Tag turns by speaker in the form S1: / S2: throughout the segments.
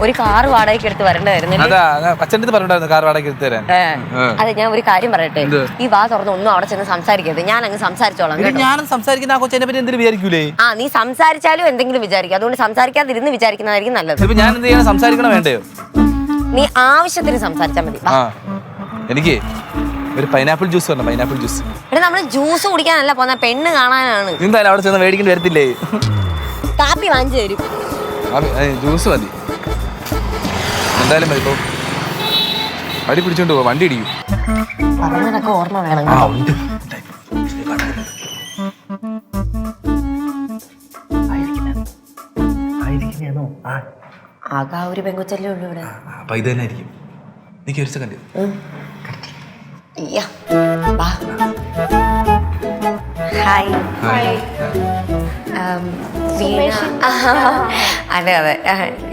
S1: ഒരു കാർ വാടകയ്ക്ക് എടുത്ത് വരണ്ടായിരുന്നു. അതെ, ഞാൻ ഒരു കാര്യം പറയട്ടെ. ഈ വാ തുറന്ന് ഒന്നും അവിടെ ചെന്ന് സംസാരിക്കരുത്. ഞാൻ അങ്ങ് സംസാരിച്ചോളാം. ആ, നീ സംസാരിച്ചാലും എന്തെങ്കിലും വിചാരിക്കും. അതുകൊണ്ട് സംസാരിക്കാതിരുന്ന് വിചാരിക്കുന്നതായിരിക്കും നല്ലത്. നീ ആവശ്യത്തിന് സംസാരിച്ചാൽ മതി.
S2: എനിക്ക് ഒരു പൈനാപ്പിൾ ജ്യൂസ് വേണം. Pineapple juice.
S1: എടാ, നമ്മള് ജ്യൂസ് കുടിക്കാനല്ല പോന്ന, പെണ്ണ് കാണാനാണ്.
S2: എന്തായാലും അവിടെ ചെന്ന് മേടിക്കേണ്ടി വരത്തില്ലേ?
S1: കാപ്പി വാങ്ങിച്ചു തരും.
S2: ജ്യൂസ് മതി. എന്തായാലും മതി. ഇപ്പൊ അടി പിടിച്ചോണ്ട് പോ, വണ്ടി ഇടിക്കും.
S1: പറഞ്ഞതൊക്കെ ഓർമ്മ വേണം. ആകെ ഒരു പെങ്കൊച്ചല്ലേ ഉള്ളൂ ഇവിടെ.
S2: അപ്പൊ ഇത് തന്നെ ആയിരിക്കും. നീ ഒരു സെക്കൻഡ്.
S1: അതെ അതെ,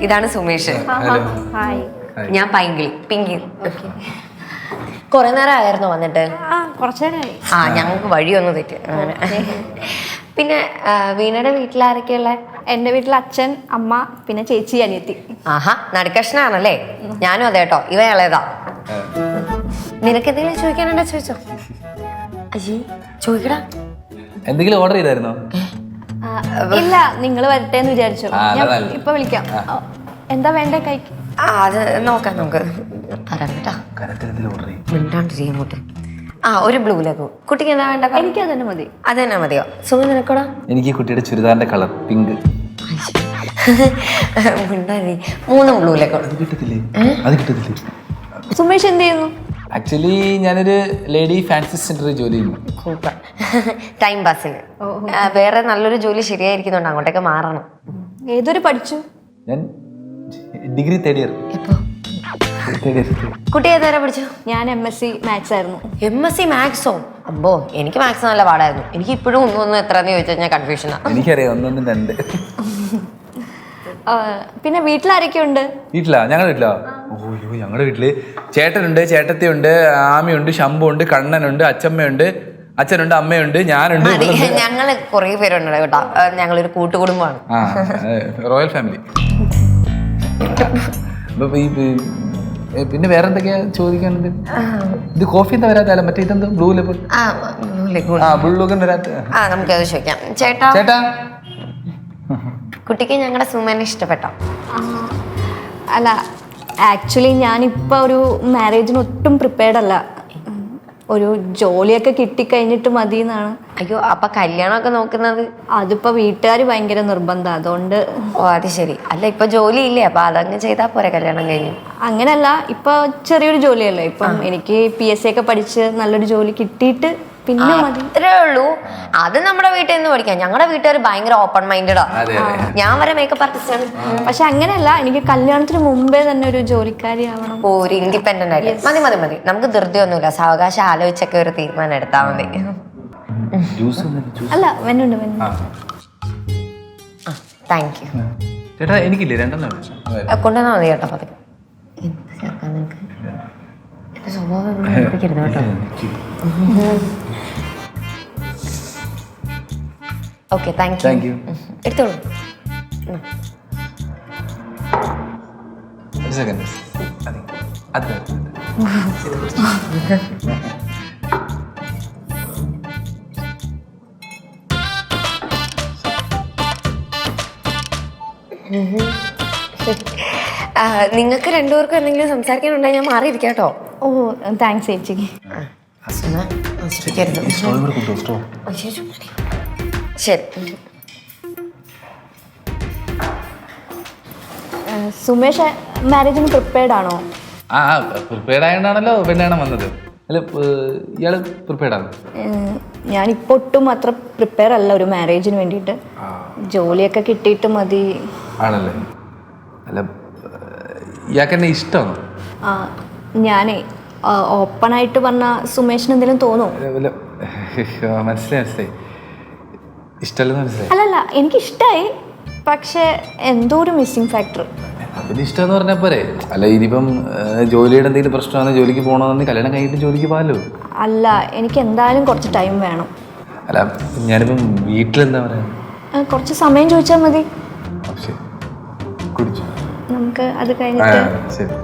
S1: ഇതാണ് സുമേഷ്. ഞാൻ പിങ്കി. കൊറേ നേരം ആയിരുന്നോ വന്നിട്ട്? ഞങ്ങൾക്ക് വഴിയൊന്നും തെറ്റി. പിന്നെ വീണയുടെ വീട്ടിലാരൊക്കെയുള്ള?
S3: എൻ്റെ വീട്ടിൽ അച്ഛൻ, അമ്മ, പിന്നെ ചേച്ചി, അനിയത്തി.
S1: ആഹാ, നടുക്കഷ്ണാണല്ലേ. ഞാനും അതെ കേട്ടോ. ഇവ ഇളയതാ. നിനക്ക് എന്തെങ്കിലും ചോദിക്കാനുണ്ടോ? ചോദിച്ചോ. അയ്യേ, ചോദിക്കടാ.
S2: എന്തെങ്കിലും ഓർഡർ ചെയ്തായിരുന്നോ?
S3: ഇല്ല, നിങ്ങൾ വരട്ടെ എന്ന് വിചാരിച്ചു. ഞാൻ ഇപ്പൊ വിളിക്കാം. എന്താ വേണ്ടേ കഴിക്കും?
S1: അത് നോക്കാം നമുക്ക്. മിണ്ടാണ്ടിരിക്കോട്ടെ. ഒരു ബ്ലൂ ലഗു. കുട്ടിക്ക് എന്താ വേണ്ട?
S3: എനിക്ക് അതന്നെ മതി.
S1: അതന്നെ മതിയോ? സുഖം നിനക്കോടാ?
S2: എനിക്ക് കുട്ടിയുടെ ചുരിദാറിന്റെ കളർ പിങ്ക്.
S1: മിണ്ടാതി. 3 ബ്ലൂ ലഗു.
S2: അത് കിട്ടത്തില്ലേ?
S3: സുമേഷ് എന്ത് ചെയ്യുന്നു?
S2: ആക്ച്വലി ഞാനൊരു ലേഡി ഫാൻസി സെന്ററിൽ ജോലി ചെയ്യുന്നു.
S1: ടൈം പാസിന്. വേറെ നല്ലൊരു ജോലി ശരിയായിരിക്കുന്നുണ്ട്, അങ്ങോട്ടേക്ക് മാറണം.
S3: ഏതൊരു പഠിച്ചു?
S2: ഞാൻ ഡിഗ്രി 3rd ഇയർ.
S1: കുട്ടി ഏതുവരെ പഠിച്ചു?
S3: ഞാൻ MSc മാത്സ് ആയിരുന്നു.
S1: MSc മാത്സോ? അമ്പോ, എനിക്ക് മാത്സ് നല്ല പാടായിരുന്നു. എനിക്ക് ഇപ്പോഴും ഒന്നും എത്രയെന്ന് ചോദിച്ചാൽ ഞാൻ കൺഫ്യൂഷനാ.
S2: എനിക്കറിയാം, 1, 2.
S3: പിന്നെ വീട്ടിലാരൊക്കെ ഉണ്ട്?
S2: ഞങ്ങളുടെ വീട്ടിലോ? ഓയോ, ഞങ്ങളുടെ വീട്ടില് ചേട്ടനുണ്ട്, ചേട്ടത്തിയുണ്ട്, ആമയുണ്ട്, ശംഭു ഉണ്ട്, കണ്ണനുണ്ട്, അച്ഛമ്മയുണ്ട്, അച്ഛനുണ്ട്, അമ്മയുണ്ട്, ഞാനുണ്ട്.
S1: ഞങ്ങള് കൊറേ പേരുണ്ട് കേട്ടോ. ഞങ്ങളൊരു കൂട്ടുകുടുംബമാണ്.
S2: Royal family. പിന്നെ വേറെ എന്തൊക്കെയാ ചോദിക്കാനുണ്ട്? ഇത് കോഫി എന്താ വരാത്ത? മറ്റേ ഇതെന്താ ബ്ലൂ ലെബൽ? ബ്ലൂ ലെബൽ വരാത്ത?
S1: നമുക്കത് ചോദിക്കാം. ചേട്ടാ, കുട്ടിക്ക് ഞങ്ങളുടെ സുമേനെ ഇഷ്ടപ്പെട്ടോ?
S3: അല്ല, ആക്ച്വലി ഞാനിപ്പോൾ ഒരു മാരേജിന് ഒട്ടും പ്രിപ്പയർഡ് അല്ല. ഒരു ജോലിയൊക്കെ കിട്ടിക്കഴിഞ്ഞിട്ട് മതി എന്നാണ്.
S1: അയ്യോ, അപ്പൊ കല്യാണമൊക്കെ നോക്കുന്നത്?
S3: അതിപ്പോൾ വീട്ടുകാർ ഭയങ്കര നിർബന്ധം, അതുകൊണ്ട്.
S1: ഓ, അത് ശരി. അല്ല, ഇപ്പൊ ജോലി ഇല്ലേ? അപ്പൊ അതങ്ങ് ചെയ്താൽ പോരെ കല്യാണം കഴിഞ്ഞു?
S3: അങ്ങനല്ല, ഇപ്പൊ ചെറിയൊരു ജോലിയല്ലേ. ഇപ്പം എനിക്ക് PSC ഒക്കെ പഠിച്ച് നല്ലൊരു ജോലി കിട്ടിയിട്ട് പിന്നെ മതി.
S1: അത്രേ ഉള്ളൂ. അത് നമ്മുടെ വീട്ടിൽ നിന്ന് പഠിക്കാം. ഞങ്ങളുടെ വീട്ടുകാർ ഭയങ്കര ഓപ്പൺ മൈൻഡഡാ. ഞാൻ വരെ മേക്കപ്പ് ആർട്ടിസ്റ്റ് ആണ്.
S3: പക്ഷെ അങ്ങനെയല്ല, എനിക്ക് കല്യാണത്തിന് മുമ്പേ തന്നെ ഒരു ജോലിക്കാരി ആവണം.
S1: ഓ, ഒരു ഇൻഡിപെൻഡന്റ് ആയിട്ട്. മതി. നമുക്ക് ധൃതിയൊന്നുമില്ല. സാവകാശം ആലോചിച്ചൊക്കെ ഒരു തീരുമാനം എടുത്താൽ മതി.
S3: അല്ല, വെന്നുണ്ട്.
S1: Thank you.
S2: ചേട്ടാ, എനിക്കില്ലേ 2
S1: കൊണ്ടുവന്നാൽ മതി കേട്ടോ. പതുക്കെ. എന്ത് ചേർക്കാൻ നിനക്ക്? എന്റെ സ്വഭാവം പഠിപ്പിക്കരുത് കേട്ടോ. Okay, thank you. എടുത്തോളൂ. നിങ്ങൾക്ക് രണ്ടുപേർക്കും എന്തെങ്കിലും സംസാരിക്കാനുണ്ടെങ്കിൽ ഞാൻ മാറിയിരിക്കാം കേട്ടോ.
S3: ഓ, താങ്ക്സ് ചേച്ചിക്ക്.
S1: ശരി.
S3: സുമേഷ് മാരേജിന് പ്രിപ്പയർഡ് ആണോ?
S2: പ്രിപ്പയർഡ് ആയതുകൊണ്ടാണല്ലോ പെണ്ണാണ് വന്നത്. അല്ല, ഇയാള് പ്രിപ്പയർഡ് ആണ്?
S3: ഞാനിപ്പോൾ ഒട്ടും അത്ര പ്രിപ്പയർ അല്ല ഒരു മാരേജിന് വേണ്ടിയിട്ട്. ജോലിയൊക്കെ കിട്ടിയിട്ട് മതി.
S2: ആണല്ലേ? അല്ല, ഇയാൾക്ക് എന്നെ ഇഷ്ടമാണോ?
S3: ഞാനേ ഓപ്പണായിട്ട് പറഞ്ഞ സുമേഷിന് എന്തെങ്കിലും തോന്നുമോ?
S2: മനസ്സിലായി. ഇഷ്ടമല്ലെന്ന് മനസ്സിലായി.
S3: അല്ലല്ല, എനിക്കിഷ്ടമായി. പക്ഷെ എന്തോ ഒരു മിസ്സിങ് ഫാക്ടർ.
S2: അതിന് ഇഷ്ടമെന്ന് പറഞ്ഞാൽ പോരെ? അല്ല, ഇനിയിപ്പം ജോലിയുടെ എന്തെങ്കിലും പ്രശ്നമാണ്, ജോലിക്ക് പോകണമെന്ന് കല്യാണം കഴിഞ്ഞിട്ട് ജോലിക്ക് പോകാമല്ലോ.
S3: അല്ല, എനിക്ക് എന്തായാലും കുറച്ച് ടൈം വേണം.
S2: അല്ല, ഞാനിപ്പം വീട്ടിലെന്താ പറയാ,
S3: കുറച്ച് സമയം ചോദിച്ചാൽ മതി.
S2: കുടിച്ചു.
S3: നമുക്ക് അത്
S2: ആ,
S3: കഴിഞ്ഞിട്ട്
S2: ശരി